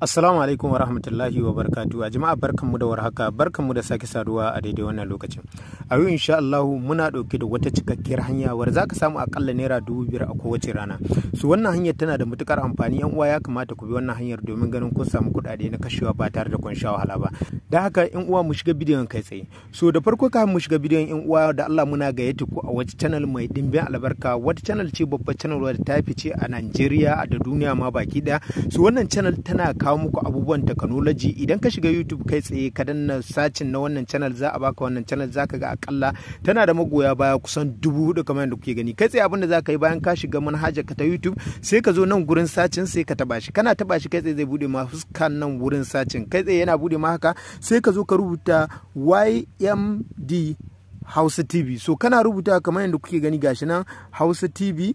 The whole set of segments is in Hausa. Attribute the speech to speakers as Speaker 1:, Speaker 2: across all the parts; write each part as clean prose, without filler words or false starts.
Speaker 1: Assalamu alaikum wa rahmatullahi wa barakatuhu. Jama'a barkanmu da warhaka, barkanmu da sake saduwa a daidai wannan lokacin. A yau insha Allah muna dauke da wata cikakkiyar hanya wadda zaka samu akalla naira 5,000 a kowace rana. So wannan hanyar tana da matukar amfani, yan uwa ya kamata ku bi wannan hanyar domin ganin kun samu kuɗaɗe na kashewa ba tare da kun sha wahala ba. Da haka yan uwa mu shiga bidiyon kai tsaye. So da farko kafin mu shiga bidiyon yan uwa da Allah muna gayyata ku a wata channel mai dimbin albarka, wata channel ce babbar channel wadda ta fice a Najeriya da duniya ma baki daya. So wannan channel tana kawo muku abubuwan technology. Idan ka shiga YouTube kai tsaye ka danna sacin na wannan channel za a baka wannan channel, zaka ga akalla tana da magoya baya kusan 4,000 kamar yadda kuke gani. Kai tsaye abinda zaka yi bayan ka shiga manhajar ka ta YouTube sai ka zo nan gurin sacin sai ka taba shi. Kana taba shi kai tsaye zai bude ma fuskan nan wurin sacin. Kai tsaye yana bude ma haka sai ka zo ka rubuta YMD Hausa TV. So kana rubuta kamar yadda kuke gani gashi nan Hausa TV.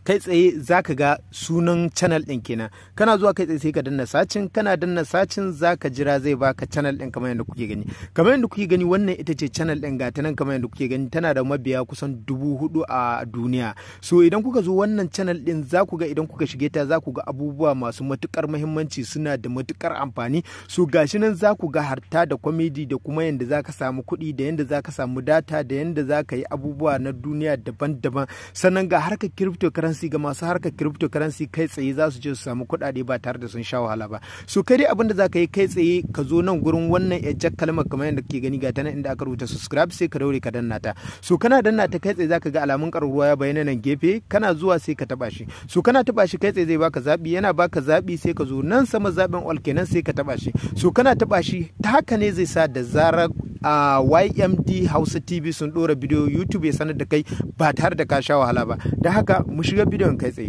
Speaker 1: Kai tsaye zaka ga sunan channel din kenan. Kana zuwa kai tsaye sai ka danna sacin, kana danna sacin zaka jira zai baka channel din kamar yadda kuke gani. Kamar yadda kuke gani wannan ita ce channel din gata nan kamar yadda kuke gani, tana da mabiya kusan 4,000 a duniya. So idan kuka zo wannan channel din za ku ga idan kuka shige ta za ku ga abubuwa masu matukar muhimmanci, suna da matukar amfani. So gashi nan za ku ga harta da comedy da kuma yanda zaka samu kuɗi da yanda zaka samu data da yanda zaka yi abubuwa na duniya daban-daban. Sannan ga harkar cryptocurrency, ga masu harkar cryptocurrency kai tsaye za su je su samu kuɗaɗe ba tare da sun sha wahala ba. So kai dai abin da za ka yi kai tsaye ka zo nan gurin wannan ejak kalmar kamar yadda kake gani ga ta nan inda aka rubuta subscribe, sai ka daure ka danna ta. So kana danna ta kai tsaye za ka ga alamun ƙararruwa ya bayyana nan gefe, kana zuwa sai ka taba shi. So kana taba shi kai tsaye zai baka zabi, yana baka zabi sai ka zo nan sama zaben all kenan sai ka taba shi. So kana taba shi ta haka ne zai sa da zarar YMD Hausa TV sun dora bidiyo YouTube ya sanar da kai ba tare da ka sha wahala ba. Da haka mu shiga bidiyon kai tsaye.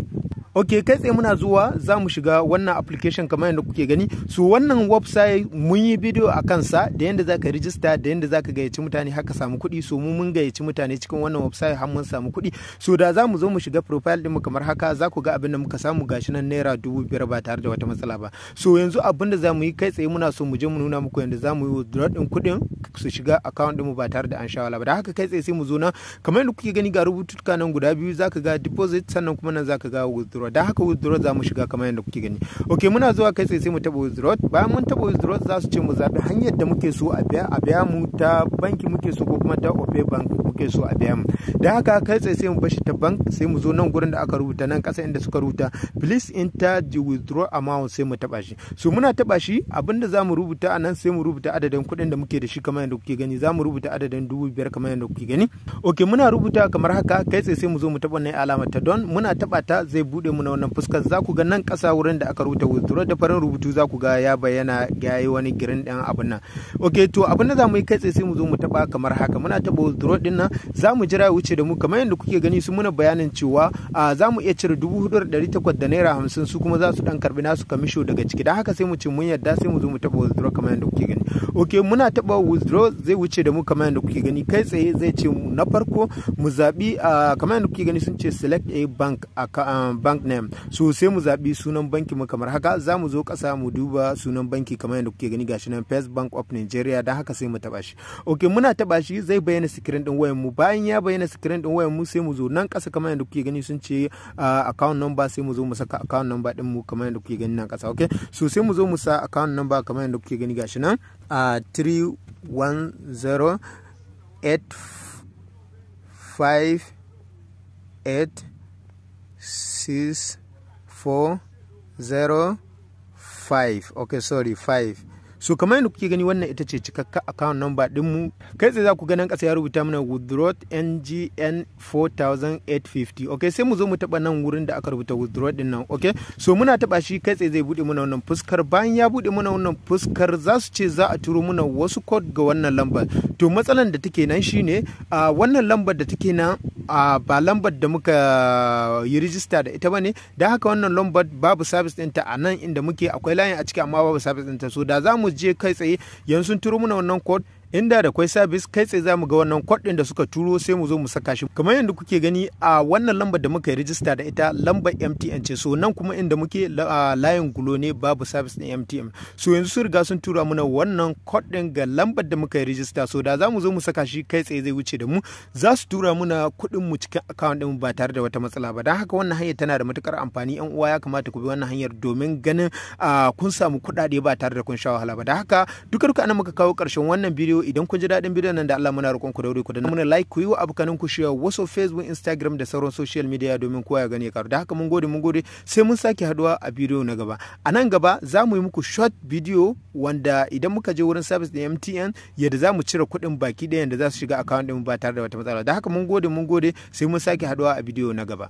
Speaker 1: Ok, kai tsaye muna zuwa za mu shiga wannan application kamar yadda kuke gani. So wannan website mun yi bidiyo a kansa da yadda za ka rijista da yadda za ka gayyaci mutane haka samu kuɗi. So mun gayyaci mutane cikin wannan website har mun samu kuɗi. So da za mu zo mu shiga profile ɗinmu kamar haka za ku ga abin da muka samu gashi nan naira 5,000 ba tare da wata matsala ba. So yanzu abin da za mu yi kai tsaye muna so mu je mu nuna muku yadda za mu yi withdraw ɗin kuɗin su shiga account ɗinmu ba tare da an sha wahala ba. Da haka kai tsaye sai mu zo nan kamar yadda kuke gani ga rubutuka nan guda biyu, za ka ga deposit sannan kuma nan za ka ga withdraw. Da haka withdraw za mu shiga kamar yadda kuke gani. Ok, muna zuwa kai tsaye sai mu taba withdraw. Bayan mun taba withdraw za su ce mu zaɓi hanyar da muke so a biya mu, ta banki muke so ko kuma ta ope bank muke so a biya mu. Da haka kai tsaye sai mu bashi ta bank, sai mu zo nan gurin da aka rubuta nan ƙasa inda suka rubuta please enter the withdraw amount, sai mu taba shi. So muna taba shi abinda za mu rubuta a nan sai mu rubuta adadin kuɗin da muke da shi kamar yadda kuke gani. Za mu rubuta adadin 5,000 kamar yadda kuke gani. Ok, muna rubuta kamar haka kai tsaye sai mu zo mu taba wannan alamar ta don, muna taba ta zai bude mu na wannan fuskar. Za ku ga nan ƙasa wurin da aka rubuta withdraw da farin rubutu za ku ga ya bayyana ya yi wani girin ɗin abin nan. Ok, to abin da za mu yi kai tsaye sai mu zo mu taba kamar haka. Muna taba withdraw ɗin nan za mu jira wuce da mu kamar yadda kuke gani. Su muna bayanin cewa za mu iya cire 4,800 da naira 50, su kuma za su dan karbi nasu kamisho daga ciki. Da haka sai mu ce mun yarda sai mu zo mu taba withdraw kamar yadda kuke gani. Ok, muna taba withdraw zai wuce da mu kamar yadda kuke gani. Kai tsaye zai ce na farko mu zabi kamar yadda kuke gani sun ce select a bank name. So sai mu zabi sunan banki mu kamar haka. Za mu zo ƙasa mu duba sunan banki kamar yadda kuke gani gashi nan First Bank of Nigeria. Da haka sai mu taba shi. Ok, muna taba shi zai bayyana screen din wayar mu. Bayan ya bayyana screen din wayar mu sai mu zo nan ƙasa kamar yadda kuke gani sun ce account number, sai mu zo mu saka account number din mu kamar yadda kuke gani nan ƙasa. Ok, so sai mu zo mu sa account number kamar yadda kuke gani gashi nan 31085686405. Ok, sorry 5. So kamar yadda kuke gani wannan ita ce cikakka account number din mu. Kai tsaye za ku ganin ƙasa ya rubuta mana withdraw NGN 4,850. Ok, sai mu zo mu taba nan wurin da aka rubuta withdraw din nan. Ok, so muna taba shi kai tsaye zai bude mana wannan fuskar. Bayan ya bude mana wannan fuskar za su ce za a turo mana wasu code ga wannan lambar. To matsalan da take nan shine wannan lambar da take nan ba lambar da muka yi rijista da ita bane. Da haka wannan lambar babu service ɗinta a nan inda muke, akwai layin a ciki amma babu service ɗinta. So da za mu je kai tsaye yanzu sun turo mana wannan code inda da kwai service kai tsaye za mu ga wannan code din da suka turo sai mu zo mu saka shi kamar yadda kuke gani a wannan lambar da muka yi register da ita lambar MTN ce. So nan kuma inda muke layin gulo ne babu service din MTN. So yanzu sun riga sun tura mana wannan code din ga lambar da muka yi register. So da za mu zo mu saka shi kai tsaye zai wuce da mu, za su tura muna kuɗin mu cikin account din ba tare da wata matsala ba. Dan haka wannan hanyar tana da matukar amfani, yan uwa ya kamata ku bi wannan hanyar domin ganin kun samu kuɗaɗe ba tare da kun sha wahala ba. Da haka duka anan muka kawo ƙarshen wannan bidiyo. Idan kun ji daɗin bidiyon nan da Allah muna roƙon ku daure ku da muna like, ku yi wa abokanin ku share wasu Facebook, Instagram da sauran social media domin kowa ya gani ya karu. Da haka mun gode sai mun sake haduwa a bidiyo na gaba. A nan gaba za mu yi muku short video wanda idan muka je wurin service da MTN yadda za mu cire kuɗin baki ɗaya yadda za su shiga account ɗin ba tare da wata matsala. Da haka mun gode sai mun sake haduwa a bidiyo na gaba.